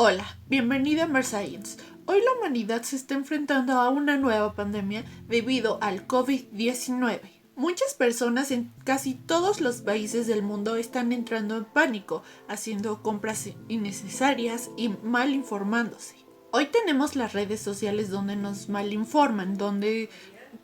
Hola, bienvenido a Mer Science. Hoy la humanidad se está enfrentando a una nueva pandemia debido al COVID-19. Muchas personas en casi todos los países del mundo están entrando en pánico, haciendo compras innecesarias y mal informándose. Hoy tenemos las redes sociales donde nos malinforman, donde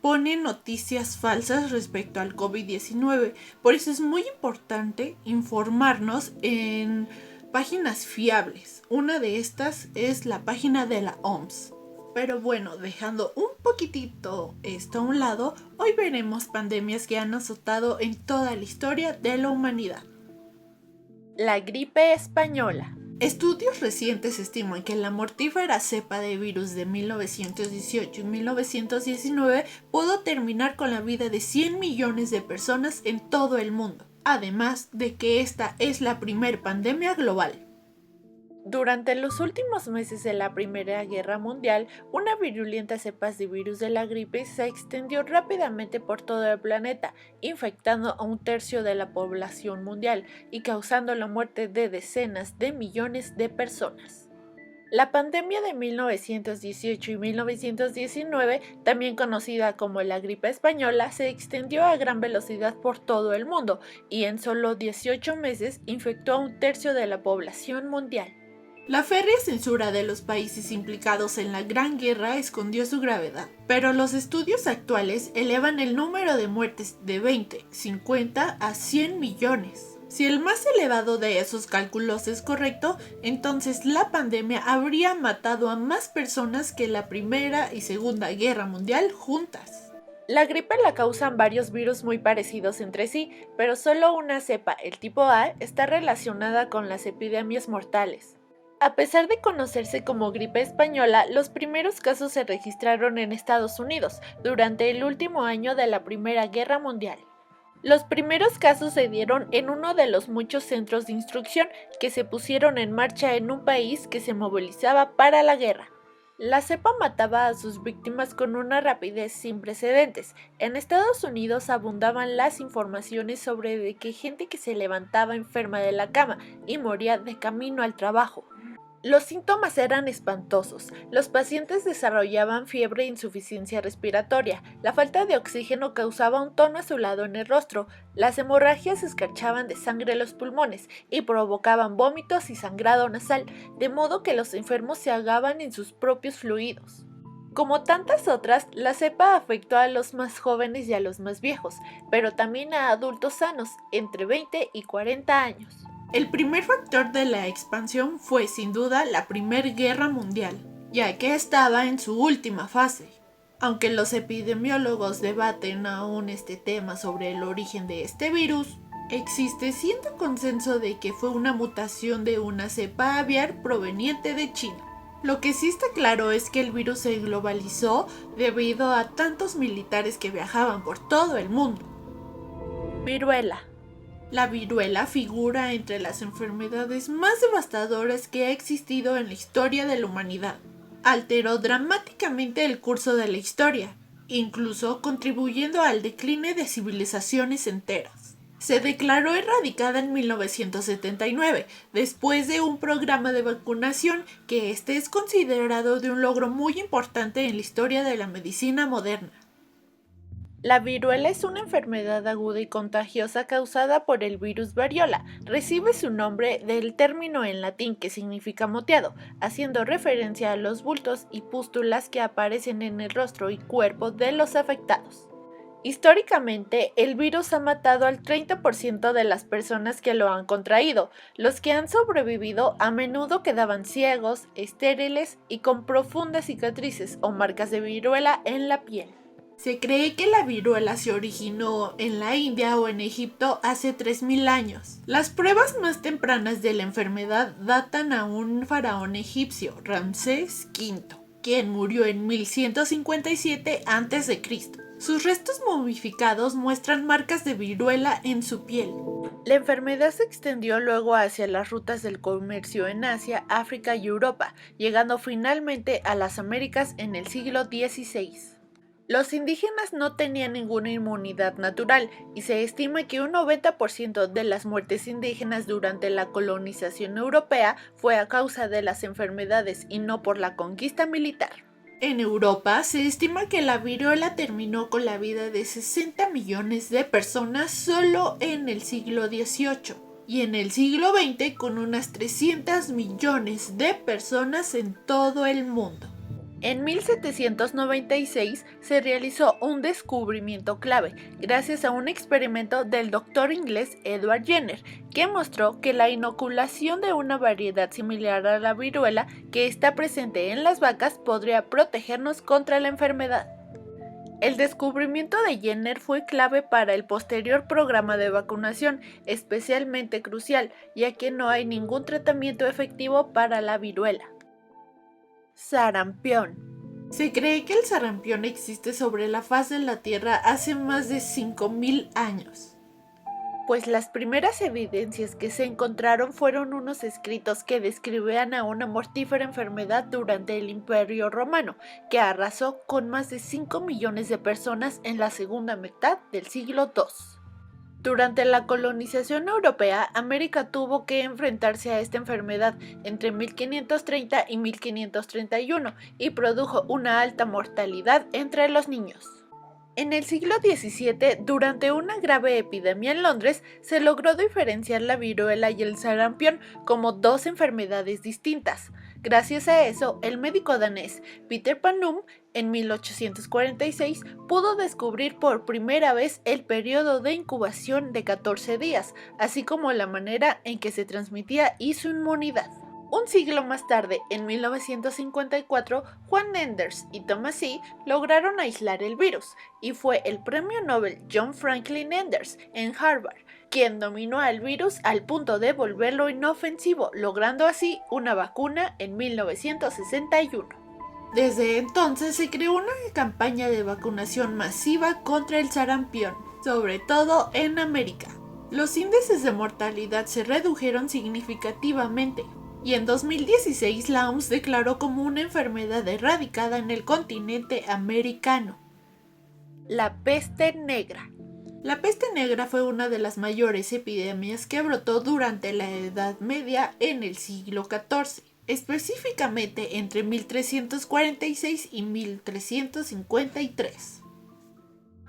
ponen noticias falsas respecto al COVID-19. Por eso es muy importante informarnos en páginas fiables. Una de estas es la página de la OMS. Pero bueno, dejando un poquitito esto a un lado, hoy veremos pandemias que han azotado en toda la historia de la humanidad. La gripe española. Estudios recientes estiman que la mortífera cepa de virus de 1918 y 1919 pudo terminar con la vida de 100 millones de personas en todo el mundo, además de que esta es la primer pandemia global. Durante los últimos meses de la Primera Guerra Mundial, una virulenta cepa de virus de la gripe se extendió rápidamente por todo el planeta, infectando a un tercio de la población mundial y causando la muerte de decenas de millones de personas. La pandemia de 1918 y 1919, también conocida como la gripe española, se extendió a gran velocidad por todo el mundo y en solo 18 meses infectó a un tercio de la población mundial. La férrea censura de los países implicados en la Gran Guerra escondió su gravedad, pero los estudios actuales elevan el número de muertes de 20, 50 a 100 millones. Si el más elevado de esos cálculos es correcto, entonces la pandemia habría matado a más personas que la Primera y Segunda Guerra Mundial juntas. La gripe la causan varios virus muy parecidos entre sí, pero solo una cepa, el tipo A, está relacionada con las epidemias mortales. A pesar de conocerse como gripe española, los primeros casos se registraron en Estados Unidos durante el último año de la Primera Guerra Mundial. Los primeros casos se dieron en uno de los muchos centros de instrucción que se pusieron en marcha en un país que se movilizaba para la guerra. La cepa mataba a sus víctimas con una rapidez sin precedentes. En Estados Unidos abundaban las informaciones sobre de que gente que se levantaba enferma de la cama y moría de camino al trabajo. Los síntomas eran espantosos. Los pacientes desarrollaban fiebre e insuficiencia respiratoria. La falta de oxígeno causaba un tono azulado en el rostro. Las hemorragias escarchaban de sangre los pulmones y provocaban vómitos y sangrado nasal, de modo que los enfermos se ahogaban en sus propios fluidos. Como tantas otras, la cepa afectó a los más jóvenes y a los más viejos, pero también a adultos sanos, entre 20 y 40 años. El primer factor de la expansión fue sin duda la Primera Guerra Mundial, ya que estaba en su última fase. Aunque los epidemiólogos debaten aún este tema sobre el origen de este virus, existe cierto consenso de que fue una mutación de una cepa aviar proveniente de China. Lo que sí está claro es que el virus se globalizó debido a tantos militares que viajaban por todo el mundo. Viruela. La viruela figura entre las enfermedades más devastadoras que ha existido en la historia de la humanidad. Alteró dramáticamente el curso de la historia, incluso contribuyendo al decline de civilizaciones enteras. Se declaró erradicada en 1979, después de un programa de vacunación que este es considerado de un logro muy importante en la historia de la medicina moderna. La viruela es una enfermedad aguda y contagiosa causada por el virus variola. Recibe su nombre del término en latín que significa moteado, haciendo referencia a los bultos y pústulas que aparecen en el rostro y cuerpo de los afectados. Históricamente, el virus ha matado al 30% de las personas que lo han contraído. Los que han sobrevivido a menudo quedaban ciegos, estériles y con profundas cicatrices o marcas de viruela en la piel. Se cree que la viruela se originó en la India o en Egipto hace 3000 años. Las pruebas más tempranas de la enfermedad datan a un faraón egipcio, Ramsés V, quien murió en 1157 a.C. Sus restos momificados muestran marcas de viruela en su piel. La enfermedad se extendió luego hacia las rutas del comercio en Asia, África y Europa, llegando finalmente a las Américas en el siglo XVI. Los indígenas no tenían ninguna inmunidad natural y se estima que un 90% de las muertes indígenas durante la colonización europea fue a causa de las enfermedades y no por la conquista militar. En Europa se estima que la viruela terminó con la vida de 60 millones de personas solo en el siglo XVIII y en el siglo XX con unas 300 millones de personas en todo el mundo. En 1796 se realizó un descubrimiento clave gracias a un experimento del doctor inglés Edward Jenner, que mostró que la inoculación de una variedad similar a la viruela que está presente en las vacas podría protegernos contra la enfermedad. El descubrimiento de Jenner fue clave para el posterior programa de vacunación, especialmente crucial, ya que no hay ningún tratamiento efectivo para la viruela. Sarampión. Se cree que el sarampión existe sobre la faz de la Tierra hace más de 5.000 años. Pues las primeras evidencias que se encontraron fueron unos escritos que describían a una mortífera enfermedad durante el Imperio Romano, que arrasó con más de 5 millones de personas en la segunda mitad del siglo II. Durante la colonización europea, América tuvo que enfrentarse a esta enfermedad entre 1530 y 1531 y produjo una alta mortalidad entre los niños. En el siglo XVII, durante una grave epidemia en Londres, se logró diferenciar la viruela y el sarampión como dos enfermedades distintas. Gracias a eso, el médico danés Peter Panum, en 1846, pudo descubrir por primera vez el periodo de incubación de 14 días, así como la manera en que se transmitía y su inmunidad. Un siglo más tarde, en 1954, Juan Enders y Thomas C. lograron aislar el virus, y fue el premio Nobel John Franklin Enders, en Harvard, quien dominó al virus al punto de volverlo inofensivo, logrando así una vacuna en 1961. Desde entonces se creó una campaña de vacunación masiva contra el sarampión, sobre todo en América. Los índices de mortalidad se redujeron significativamente, y en 2016 la OMS declaró como una enfermedad erradicada en el continente americano. La peste negra. La peste negra fue una de las mayores epidemias que brotó durante la Edad Media en el siglo XIV, específicamente entre 1346 y 1353.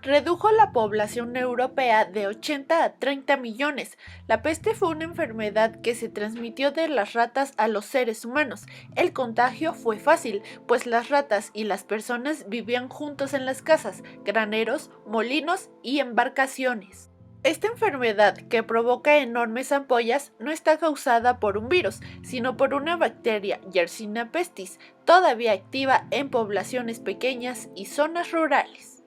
Redujo la población europea de 80 a 30 millones. La peste fue una enfermedad que se transmitió de las ratas a los seres humanos. El contagio fue fácil, pues las ratas y las personas vivían juntos en las casas, graneros, molinos y embarcaciones. Esta enfermedad, que provoca enormes ampollas, no está causada por un virus, sino por una bacteria, Yersinia pestis, todavía activa en poblaciones pequeñas y zonas rurales.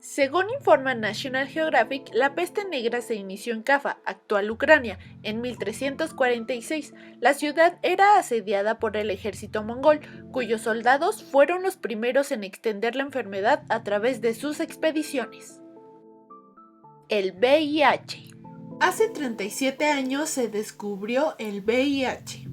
Según informa National Geographic, la peste negra se inició en Kaffa, actual Ucrania, en 1346. La ciudad era asediada por el ejército mongol, cuyos soldados fueron los primeros en extender la enfermedad a través de sus expediciones. El VIH. Hace 37 años se descubrió el VIH.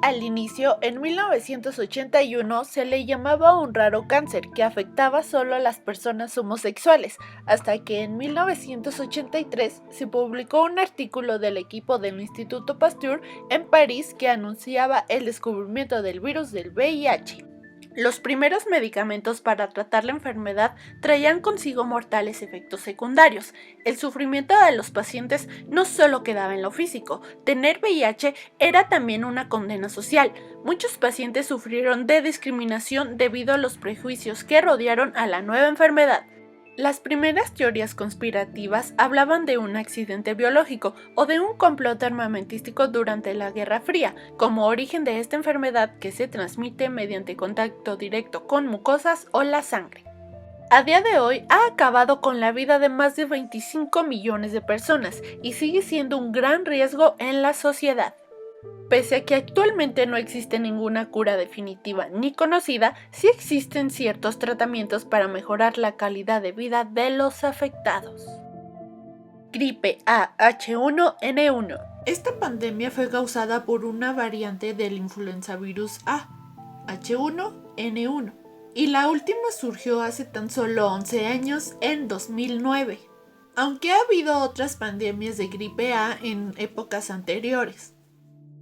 Al inicio, en 1981, se le llamaba un raro cáncer que afectaba solo a las personas homosexuales, hasta que en 1983 se publicó un artículo del equipo del Instituto Pasteur en París que anunciaba el descubrimiento del virus del VIH. Los primeros medicamentos para tratar la enfermedad traían consigo mortales efectos secundarios. El sufrimiento de los pacientes no solo quedaba en lo físico, tener VIH era también una condena social. Muchos pacientes sufrieron de discriminación debido a los prejuicios que rodearon a la nueva enfermedad. Las primeras teorías conspirativas hablaban de un accidente biológico o de un complot armamentístico durante la Guerra Fría, como origen de esta enfermedad que se transmite mediante contacto directo con mucosas o la sangre. A día de hoy ha acabado con la vida de más de 25 millones de personas y sigue siendo un gran riesgo en la sociedad. Pese a que actualmente no existe ninguna cura definitiva ni conocida, sí existen ciertos tratamientos para mejorar la calidad de vida de los afectados. Gripe A H1N1. Esta pandemia fue causada por una variante del influenza virus A, H1N1, y la última surgió hace tan solo 11 años, en 2009, aunque ha habido otras pandemias de gripe A en épocas anteriores.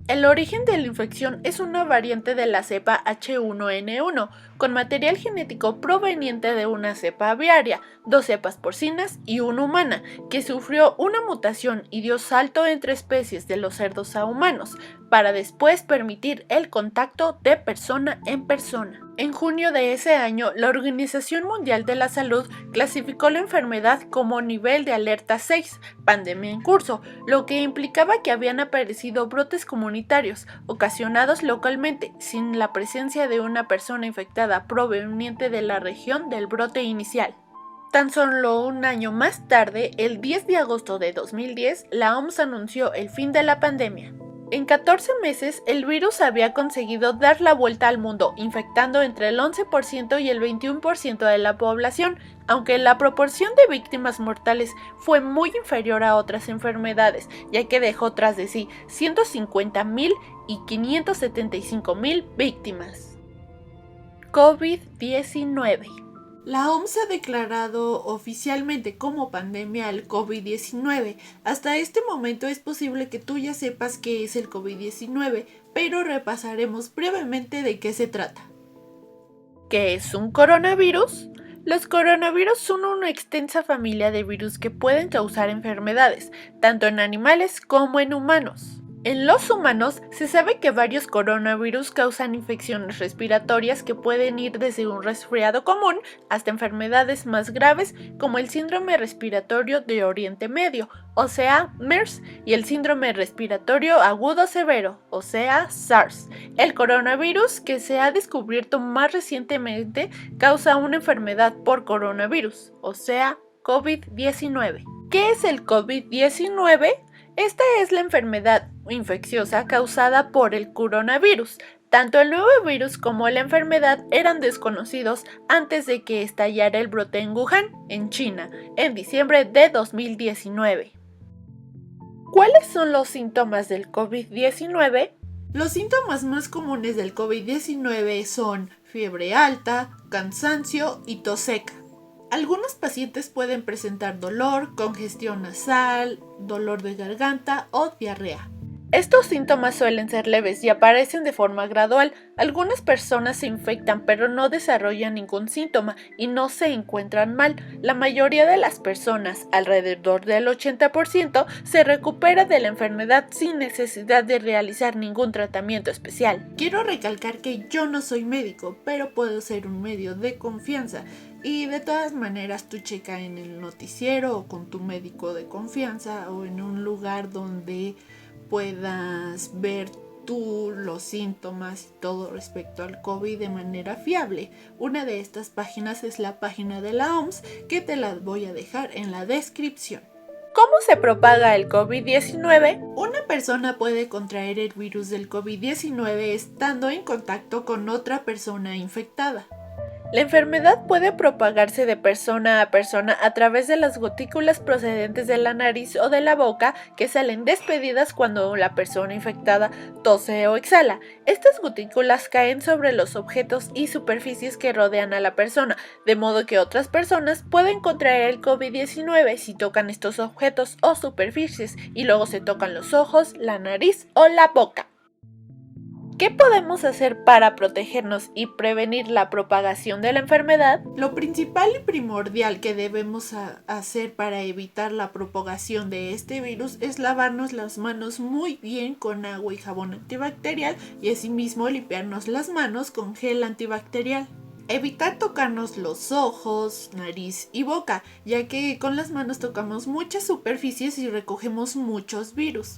El origen de la infección es una variante de la cepa H1N1, con material genético proveniente de una cepa aviaria, 2 cepas porcinas y una humana, que sufrió una mutación y dio salto entre especies de los cerdos a humanos, para después permitir el contacto de persona en persona. En junio de ese año, la Organización Mundial de la Salud clasificó la enfermedad como nivel de alerta 6, pandemia en curso, lo que implicaba que habían aparecido brotes comunitarios ocasionados localmente, sin la presencia de una persona infectada proveniente de la región del brote inicial. Tan solo un año más tarde, el 10 de agosto de 2010, la OMS anunció el fin de la pandemia. En 14 meses, el virus había conseguido dar la vuelta al mundo, infectando entre el 11% y el 21% de la población, aunque la proporción de víctimas mortales fue muy inferior a otras enfermedades, ya que dejó tras de sí 150.000 y 575.000 víctimas. COVID-19. La OMS ha declarado oficialmente como pandemia el COVID-19. Hasta este momento es posible que tú ya sepas qué es el COVID-19, pero repasaremos brevemente de qué se trata. ¿Qué es un coronavirus? Los coronavirus son una extensa familia de virus que pueden causar enfermedades, tanto en animales como en humanos. En los humanos se sabe que varios coronavirus causan infecciones respiratorias que pueden ir desde un resfriado común hasta enfermedades más graves como el síndrome respiratorio de Oriente Medio, o sea, MERS, y el síndrome respiratorio agudo severo, o sea, SARS. El coronavirus, que se ha descubierto más recientemente, causa una enfermedad por coronavirus, o sea, COVID-19. ¿Qué es el COVID-19? Esta es la enfermedad infecciosa causada por el coronavirus. Tanto el nuevo virus como la enfermedad eran desconocidos antes de que estallara el brote en Wuhan, en China, en diciembre de 2019. ¿Cuáles son los síntomas del COVID-19? Los síntomas más comunes del COVID-19 son fiebre alta, cansancio y tos seca. Algunos pacientes pueden presentar dolor, congestión nasal, dolor de garganta o diarrea. Estos síntomas suelen ser leves y aparecen de forma gradual. Algunas personas se infectan pero no desarrollan ningún síntoma y no se encuentran mal. La mayoría de las personas, alrededor del 80%, se recupera de la enfermedad sin necesidad de realizar ningún tratamiento especial. Quiero recalcar que yo no soy médico, pero puedo ser un medio de confianza. Y de todas maneras tú checa en el noticiero o con tu médico de confianza o en un lugar donde puedas ver tú los síntomas y todo respecto al COVID de manera fiable. Una de estas páginas es la página de la OMS, que te las voy a dejar en la descripción. ¿Cómo se propaga el COVID-19? Una persona puede contraer el virus del COVID-19 estando en contacto con otra persona infectada. La enfermedad puede propagarse de persona a persona a través de las gotículas procedentes de la nariz o de la boca que salen despedidas cuando la persona infectada tose o exhala. Estas gotículas caen sobre los objetos y superficies que rodean a la persona, de modo que otras personas pueden contraer el COVID-19 si tocan estos objetos o superficies y luego se tocan los ojos, la nariz o la boca. ¿Qué podemos hacer para protegernos y prevenir la propagación de la enfermedad? Lo principal y primordial que debemos hacer para evitar la propagación de este virus es lavarnos las manos muy bien con agua y jabón antibacterial y asimismo limpiarnos las manos con gel antibacterial. Evitar tocarnos los ojos, nariz y boca, ya que con las manos tocamos muchas superficies y recogemos muchos virus.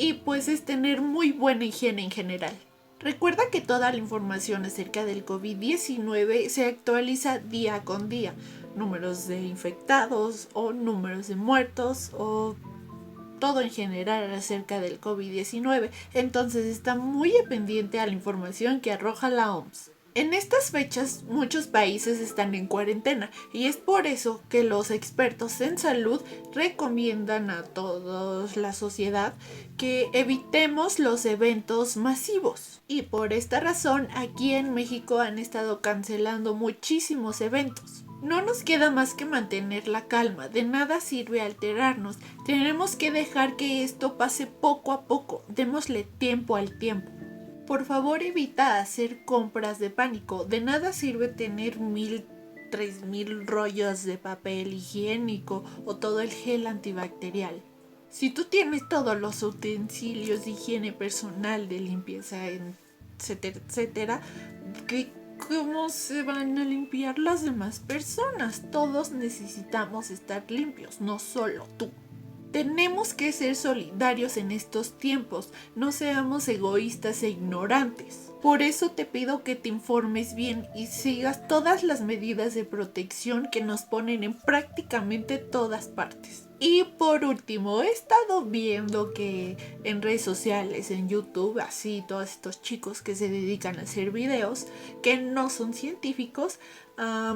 Y pues es tener muy buena higiene en general. Recuerda que toda la información acerca del COVID-19 se actualiza día con día. Números de infectados o números de muertos o todo en general acerca del COVID-19. Entonces está muy pendiente a la información que arroja la OMS. En estas fechas muchos países están en cuarentena y es por eso que los expertos en salud recomiendan a toda la sociedad que evitemos los eventos masivos. Y por esta razón aquí en México han estado cancelando muchísimos eventos. No nos queda más que mantener la calma, de nada sirve alterarnos, tenemos que dejar que esto pase poco a poco, démosle tiempo al tiempo. Por favor, evita hacer compras de pánico. De nada sirve tener 3000 rollos de papel higiénico o todo el gel antibacterial. Si tú tienes todos los utensilios de higiene personal, de limpieza, etcétera, etcétera, ¿cómo se van a limpiar las demás personas? Todos necesitamos estar limpios, no solo tú. Tenemos que ser solidarios en estos tiempos, no seamos egoístas e ignorantes. Por eso te pido que te informes bien y sigas todas las medidas de protección que nos ponen en prácticamente todas partes. Y por último, he estado viendo que en redes sociales, en YouTube, así todos estos chicos que se dedican a hacer videos que no son científicos,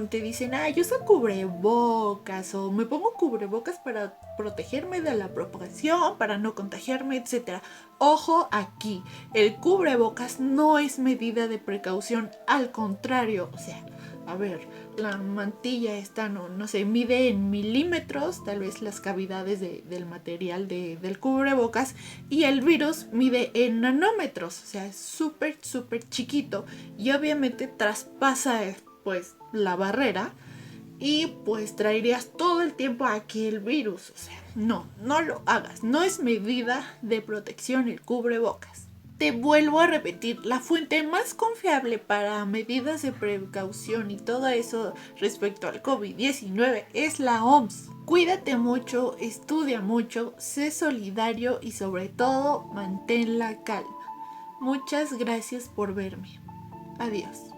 te dicen, yo uso cubrebocas o me pongo cubrebocas para protegerme de la propagación, para no contagiarme, etc. Ojo aquí, el cubrebocas no es medida de precaución, al contrario, o sea, a ver, la mantilla esta, no sé, mide en milímetros, tal vez las cavidades del material del cubrebocas, y el virus mide en nanómetros, o sea, es súper, súper chiquito y obviamente traspasa pues la barrera y pues traerías todo el tiempo aquí el virus, o sea, no lo hagas, no es medida de protección el cubrebocas. Te vuelvo a repetir, la fuente más confiable para medidas de precaución y todo eso respecto al COVID-19 es la OMS. Cuídate mucho, estudia mucho, sé solidario y sobre todo mantén la calma. Muchas gracias por verme. Adiós.